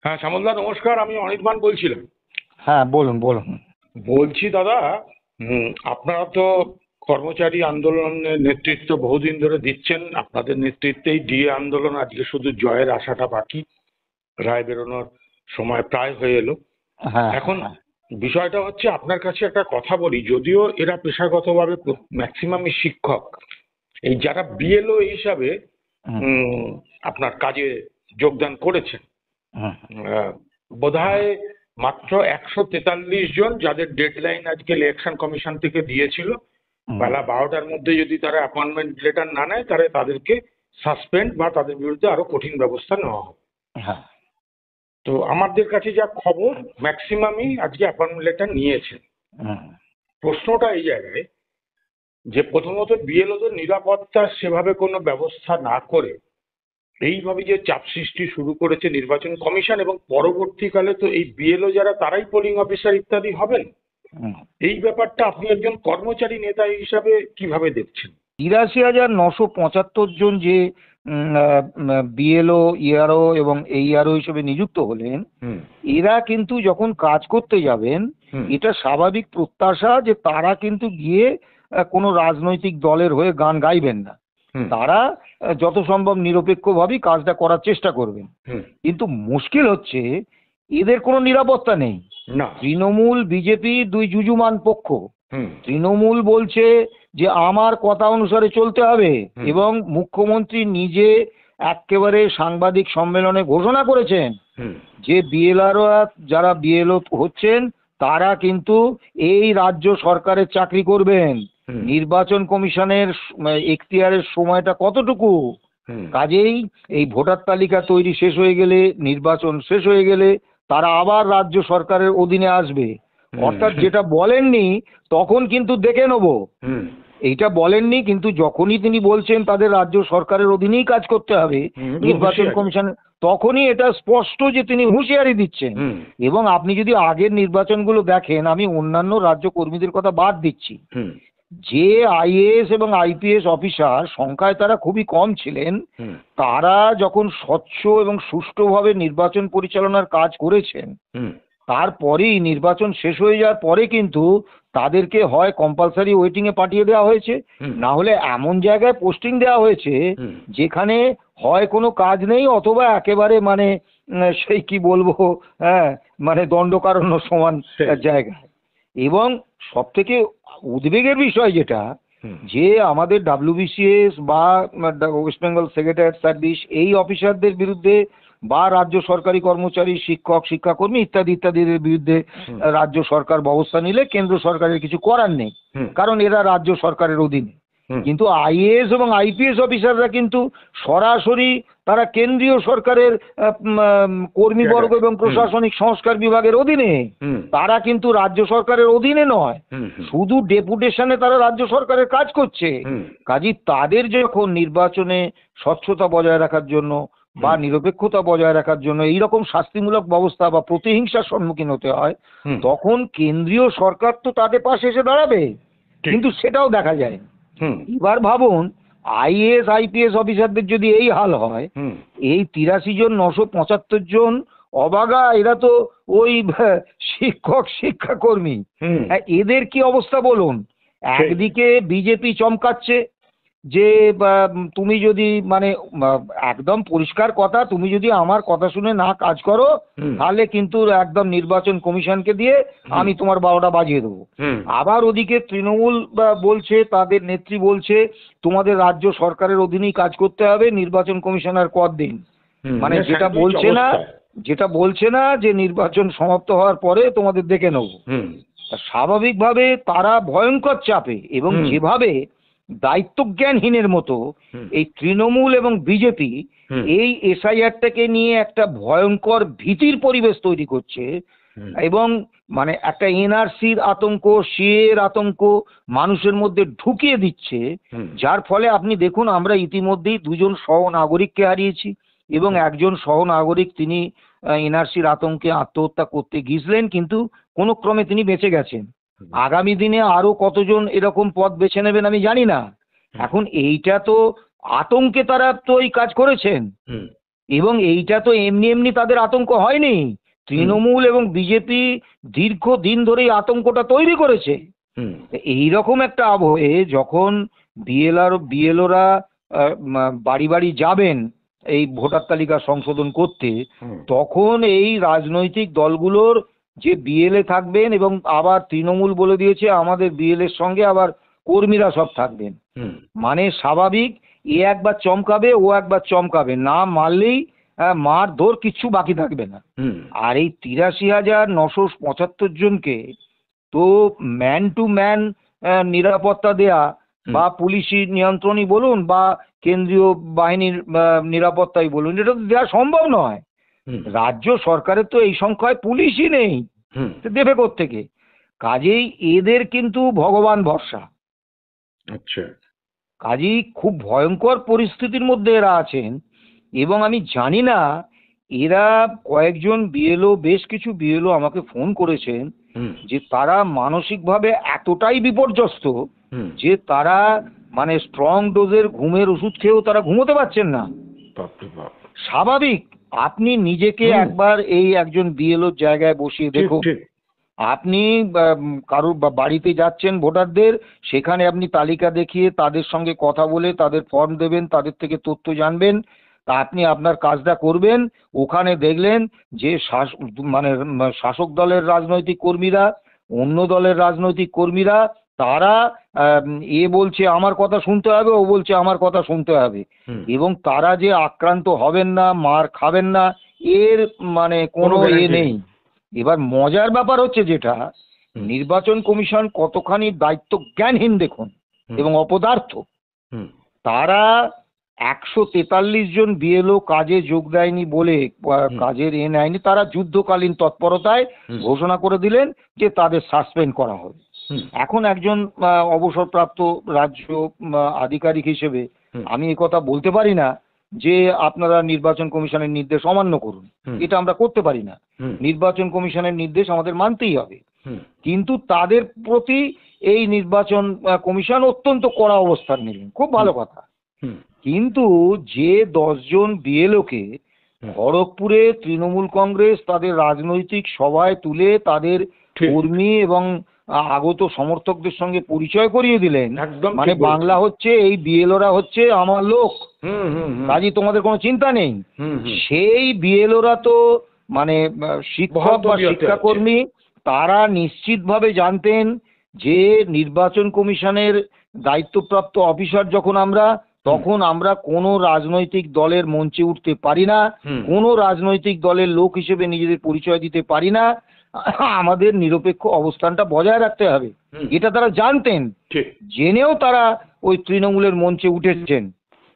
হ্যাঁ, শ্যামলদা নমস্কার। আমি অনির্বাণ বলছিলাম। হ্যাঁ, বলুন বলুন। বলছি দাদা, আপনারা তো কর্মচারী আন্দোলনের নেতৃত্ব বহুদিন ধরে দিচ্ছেন। আপনাদের নেতৃত্বেই ডিএ আন্দোলন আজকে শুধু জয়ের আশাটা বাকি। রায় বেরোনোর সময় প্রায় হয়ে এলো। হ্যাঁ হ্যাঁ এখন হ্যাঁ। বিষয়টা হচ্ছে, আপনার কাছে একটা কথা বলি। যদিও এরা পেশাগতভাবে ম্যাক্সিমামই শিক্ষক, এই যারা বিএলও হিসাবে হুম, উম, আপনার কাজে যোগদান করেছেন, হুম, বোধহয় মাত্র 143 জন, যাদের ডেডলাইন আজকে ইলেকশন কমিশন থেকে দিয়েছিল। হুম, বেলা 12টার মধ্যে যদি তারা অ্যাপয়েন্টমেন্ট লেটার না নেয়, তাহলে তাদেরকে সাসপেন্ড বা তাদের বিরুদ্ধে আরো কঠিন ব্যবস্থা নেওয়া হবে। হ্যাঁ, তো আমাদের কাছে যা খবর, ম্যাক্সিমামই আজকে অ্যাপয়েন্টমেন্ট লেটার নিয়েছে। হুম, প্রশ্নটা এই জায়গায় যে, প্রথমত বিএলওদের নিরাপত্তার সেভাবে কোনো ব্যবস্থা না করে এইভাবে যে চাপ সৃষ্টি শুরু করেছে নির্বাচন কমিশন, এবং পরবর্তীকালে তো এই বিএলও যারা, তারাই পোলিং অফিসার ইত্যাদি হবেন। হুম। এই ব্যাপারটা আপনি একজন কর্মচারী নেতা হিসাবে কিভাবে দেখছেন? ৮৩,৯৭৫ জন যে বিএলও, ইআরও এবং এইআরও হিসেবে নিযুক্ত হলেন, হুম। এরা কিন্তু যখন কাজ করতে যাবেন, হুম। এটা স্বাভাবিক প্রত্যাশা যে তারা কিন্তু গিয়ে কোনো রাজনৈতিক দলের হয়ে গান গাইবেন না। হুম। তারা যত সম্ভব নিরপেক্ষভাবেই কাজটা করার চেষ্টা করবেন। হুম। কিন্তু মুশকিল হচ্ছে, এদের কোনো নিরাপত্তা নেই। না। তৃণমূল বিজেপি দুই যুযুমান পক্ষ। হুম। তৃণমূল বলছে যে আমার কথা অনুসারে চলতে হবে, হুম। এবং মুখ্যমন্ত্রী নিজে একেবারে সাংবাদিক সম্মেলনে ঘোষণা করেছেন হুম। যে বিএলআররা, যারা বিএলও হচ্ছেন, তারা কিন্তু এই রাজ্য সরকারের চাকরি করবেন। হুম। নির্বাচন কমিশনের এখতিয়ারের সময়টা কতটুকু? হুম। কাজেই এই ভোটার তালিকা তৈরি শেষ হয়ে গেলে, নির্বাচন শেষ হয়ে গেলে তারা আবার রাজ্য সরকারের অধীনে আসবে। হুম। অর্থাৎ যেটা বলেননি তখন কিন্তু দেখে নেব, হুম। এইটা বলেননি, কিন্তু যখনই তিনি বলছেন তাদের রাজ্য সরকারের অধীনেই কাজ করতে হবে হুম। নির্বাচন হুঁশিয়ারি। কমিশন, তখনই এটা স্পষ্ট যে তিনি হুঁশিয়ারি দিচ্ছেন। হুম। এবং আপনি যদি আগের নির্বাচনগুলো দেখেন, আমি অন্যান্য রাজ্য কর্মীদের কথা বাদ দিচ্ছি, হুম। যে আইএএস এবং আইপিএস অফিসার সংখ্যায় তারা খুবই কম ছিলেন, হুম। তারা যখন স্বচ্ছ এবং সুষ্ঠুভাবে নির্বাচন পরিচালনার কাজ করেছেন, হুম। তারপরেই নির্বাচন শেষ হয়ে যাওয়ার পরে কিন্তু তাদেরকে হয় কম্পালসারি ওয়েটিংয়ে পাঠিয়ে দেওয়া হয়েছে, হুম। না হলে এমন জায়গায় পোস্টিং দেওয়া হয়েছে হুম। যেখানে হয় কোনো কাজ নেই, অথবা একেবারে মানে সেই কি বলবো, হ্যাঁ, মানে দণ্ডকারণ্য সমান সেই। জায়গায়। এবং সব থেকে উদ্বেগের বিষয় যেটা, হুম। যে আমাদের ডাব্লিউবিসিএস বা ওয়েস্ট বেঙ্গল সেক্রেটারিয়েট সার্ভিস, এই অফিসারদের বিরুদ্ধে, বা রাজ্য সরকারি কর্মচারী, শিক্ষক, শিক্ষাকর্মী ইত্যাদি ইত্যাদিদের বিরুদ্ধে হুম। রাজ্য সরকার ব্যবস্থা নিলে কেন্দ্র সরকারের কিছু করার নেই, হুম। কারণ এরা রাজ্য সরকারের অধীনে। হুম। কিন্তু আইএএস এবং আইপিএস অফিসাররা কিন্তু সরাসরি তারা কেন্দ্রীয় সরকারের কর্মীবর্গ এবং হুম। প্রশাসনিক সংস্কার বিভাগের অধীনে। হুম। তারা কিন্তু রাজ্য সরকারের অধীনে নয়, হুম। হুম। শুধু ডেপুটেশনে তারা রাজ্য সরকারের কাজ করছে। হুম। কাজেই তাদের যখন নির্বাচনে স্বচ্ছতা বজায় রাখার জন্য বা নিরপেক্ষতা বজায় রাখার জন্য এইরকম শাস্তিমূলক ব্যবস্থা বা প্রতিহিংসার সম্মুখীন হতে হয়, হুম। তখন কেন্দ্রীয় সরকার তো তাদের পাশে এসে দাঁড়াবে, ঠিক। কিন্তু সেটাও দেখা যায় না। হুম। এবার ভাবুন, আইএএস আইপিএস অফিসারদের যদি এই হাল হয়, হুম। এই ৮৩,৯৭৫ জন অবাগা, এরা তো ওই শিক্ষক শিক্ষাকর্মী, হুম। এদের কি অবস্থা বলুন? সেই। একদিকে বিজেপি চমকাচ্ছে যে তুমি যদি মানে একদম পরিষ্কার কথা, তুমি যদি আমার কথা শুনে না কাজ করো, হুম। তাহলে কিন্তু একদম নির্বাচন কমিশনকে দিয়ে আমি তোমার ১২টা বাজিয়ে দেবো। হুম। আবার ওদিকে তৃণমূল বলছে, তাদের নেত্রী বলছে তোমাদের রাজ্য সরকারের অধীনেই কাজ করতে হবে, নির্বাচন কমিশনার পদ দিন। হুম। মানে যেটা স্যান্ডউইচ বলছে না, অবস্থায়। যে নির্বাচন সমাপ্ত হওয়ার পরে তোমাদের দেখে নেব। হুম। স্বাভাবিকভাবে তারা ভয়ঙ্কর চাপে, এবং হুম। যেভাবে দায়িত্বজ্ঞানহীনের মতো হুম। এই তৃণমূল এবং বিজেপি হুম। এই এসআইআরটাকে নিয়ে একটা ভয়ঙ্কর ভীতির পরিবেশ তৈরি করছে, হুম। এবং মানে একটা এনআরসির আতঙ্ক, সিএর আতঙ্ক মানুষের মধ্যে ঢুকিয়ে দিচ্ছে, হুম। যার ফলে আপনি দেখুন, আমরা ইতিমধ্যেই 2জন সহনাগরিককে হারিয়েছি, এবং একজন সহনাগরিক তিনি এনআরসির আতঙ্কে আত্মহত্যা করতে গিয়েছিলেন, কিন্তু কোনো ক্রমে তিনি বেঁচে গেছেন। আগামী দিনে আরো কতজন এরকম পথ বেছে নেবেন আমি জানি না। এখন এইটা তো আতঙ্কে তারা তো এই কাজ করেছেন, হুম। এবং এইটা তো এমনি এমনি তাদের আতঙ্ক হয়নি। তৃণমূল এবং বিজেপি দীর্ঘদিন ধরে এই আতঙ্কটা তৈরি করেছে। হুম এইরকম একটা আবহে যখন বিএলওরা বাড়ি বাড়ি যাবেন এই ভোটার তালিকা সংশোধন করতে, হুম তখন এই রাজনৈতিক দলগুলোর যে বিএলএ থাকবেন, এবং আবার তৃণমূল বলে দিয়েছে আমাদের বিএলএর সঙ্গে আবার কর্মীরা সব থাকবেন। হুম মানে স্বাভাবিক, এ একবার চমকাবে ও একবার চমকাবে, না মারলেই মারধর কিচ্ছু বাকি থাকবে না। হুম আর এই ৮৩,৯৭৫ জনকে তো ম্যান টু ম্যান নিরাপত্তা দেয়া, বা পুলিশি নিয়ন্ত্রণই বলুন বা কেন্দ্রীয় বাহিনীর নিরাপত্তাই বলুন, এটা তো দেওয়া সম্ভব নয়। হুম রাজ্য সরকারের তো এই সংখ্যায় পুলিশই নেই, হুম তো দেবে কোত্থেকে? কাজেই এদের কিন্তু ভগবান ভরসা। আচ্ছা কাজেই খুব ভয়ঙ্কর পরিস্থিতির মধ্যে এরা আছেন। এবং আমি জানি না, এরা কয়েকজন বিএলও, বেশ কিছু বিএলও আমাকে ফোন করেছেন হুম যে তারা মানসিকভাবে এতটাই বিপর্যস্ত হুম যে তারা মানে স্ট্রং ডোজের ঘুমের ওষুধ খেয়েও তারা ঘুমোতে পারছেন না। বাপরে বাপ স্বাভাবিক, আপনি নিজেকে একবার এই একজন বিএলওর জায়গায় বসিয়ে ঠিক দেখুন। ঠিক আপনি কারোর বাড়িতে যাচ্ছেন ভোটারদের, সেখানে আপনি তালিকা দেখিয়ে তাদের সঙ্গে কথা বলে তাদের ফর্ম দেবেন, তাদের থেকে তথ্য জানবেন, তা আপনি আপনার কাজটা করবেন। ওখানে দেখলেন যে মানে শাসক দলের রাজনৈতিক কর্মীরা, অন্য দলের রাজনৈতিক কর্মীরা, তারা এ বলছে আমার কথা শুনতে হবে, ও বলছে আমার কথা শুনতে হবে, হুম এবং তারা যে আক্রান্ত হবেন না, মার খাবেন না, এর মানে কোনো কোনো এ গ্যারান্টি নেই। নেই এবার মজার ব্যাপার হচ্ছে যেটা, হুম নির্বাচন কমিশন কতখানি দায়িত্ব জ্ঞানহীন দেখুন, হুম এবং অপদার্থ। হুম তারা ১৪৩ জন বিএলও কাজে যোগ দেয়নি বলে, হুম কাজের এ নেয়নি, তারা যুদ্ধকালীন তৎপরতায় হুম ঘোষণা করে দিলেন যে তাদের সাসপেন্ড করা হবে। হুম এখন একজন অবসরপ্রাপ্ত রাজ্য আধিকারিক হিসেবে হুম আমি কথা বলতে পারি না যে আপনারা নির্বাচন কমিশনের নির্দেশ অমান্য করুন। হুম এটা আমরা করতে পারি না। হুম নির্বাচন কমিশনের নির্দেশ আমাদের মানতেই হবে। হুম কিন্তু তাদের প্রতি এই নির্বাচন কমিশন অত্যন্ত কড়া অবস্থান নিলেন, খুব ভালো কথা। হুম কিন্তু যে ১০ জন বিএলওকে হুম খড়গপুরে তৃণমূল কংগ্রেস তাদের রাজনৈতিক সভায় তুলে তাদের ঠিক কর্মী এবং আগত সমর্থকদের সঙ্গে পরিচয় করিয়ে দিলেন, একদম মানে ঠিক বলেছেন। বাংলা হচ্ছে এই বিএলওরা হচ্ছে আমার লোক, হুম হুম হুম কাজেই তোমাদের কোনো চিন্তা নেই। হুম হুম সেই বিএলওরা তো মানে শিক্ষক বা বহাল তবিয়তে শিক্ষাকর্মী, তারা নিশ্চিতভাবে জানতেন যে নির্বাচন কমিশনের দায়িত্বপ্রাপ্ত অফিসার যখন আমরা, তখন আমরা কোনো রাজনৈতিক দলের মঞ্চে উঠতে পারি না, হুম কোনো রাজনৈতিক দলের লোক হিসেবে নিজেদের পরিচয় দিতে পারি না, আমাদের নিরপেক্ষ অবস্থানটা বজায় রাখতে হবে। হুম এটা তারা জানতেন, ঠিক জেনেও তারা ওই তৃণমূলের মঞ্চে উঠেছেন।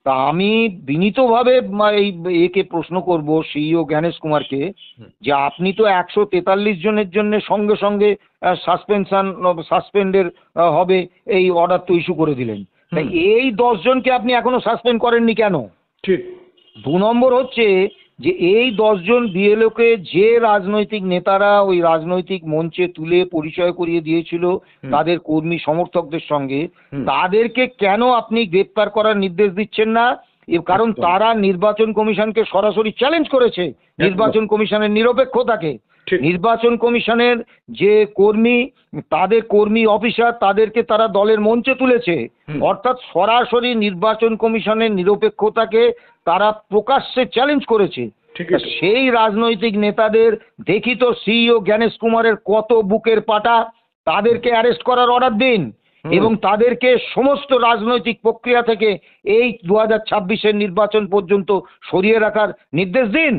তা আমি বিনীতভাবে এই একে প্রশ্ন করব, সিইও জ্ঞানেশ কুমারকে, হুম যে আপনি তো ১৪৩ জনের জন্য সঙ্গে সঙ্গে সাসপেন্ডের হবে এই অর্ডার তো ইস্যু করে দিলেন, তাই হুম এই ১০ জনকে আপনি এখনো সাসপেন্ড করেননি কেন? ঠিক ২ নম্বর হচ্ছে যে এই ১০ জন বিএলওকে যে রাজনৈতিক নেতারা ওই রাজনৈতিক মঞ্চে তুলে পরিচয় করিয়ে দিয়েছিল হুম তাদের কর্মী সমর্থকদের সঙ্গে, হুম তাদেরকে কেন আপনি গ্রেপ্তার করার নির্দেশ দিচ্ছেন না? এর কারণ একদম তারা নির্বাচন কমিশনকে সরাসরি চ্যালেঞ্জ করেছে, নির্বাচন কমিশনের নিরপেক্ষতাকে। ঠিক নির্বাচন কমিশনের যে কর্মী, তাদের কর্মী অফিসার, তাদেরকে তারা দলের মঞ্চে তুলেছে, হুম অর্থাৎ সরাসরি নির্বাচন কমিশনের নিরপেক্ষতাকে তারা প্রকাশ্যে চ্যালেঞ্জ করেছে। ঠিক তা সেই রাজনৈতিক নেতাদের দেখি তো সিইও জ্ঞানেশ কুমারের কত বুকের পাটা, তাদেরকে অ্যারেস্ট করার অর্ডার দিন, এবং তাদেরকে সমস্ত রাজনৈতিক প্রক্রিয়া থেকে এই ২০২৬-এর নির্বাচন পর্যন্ত সরিয়ে রাখার নির্দেশ দিন।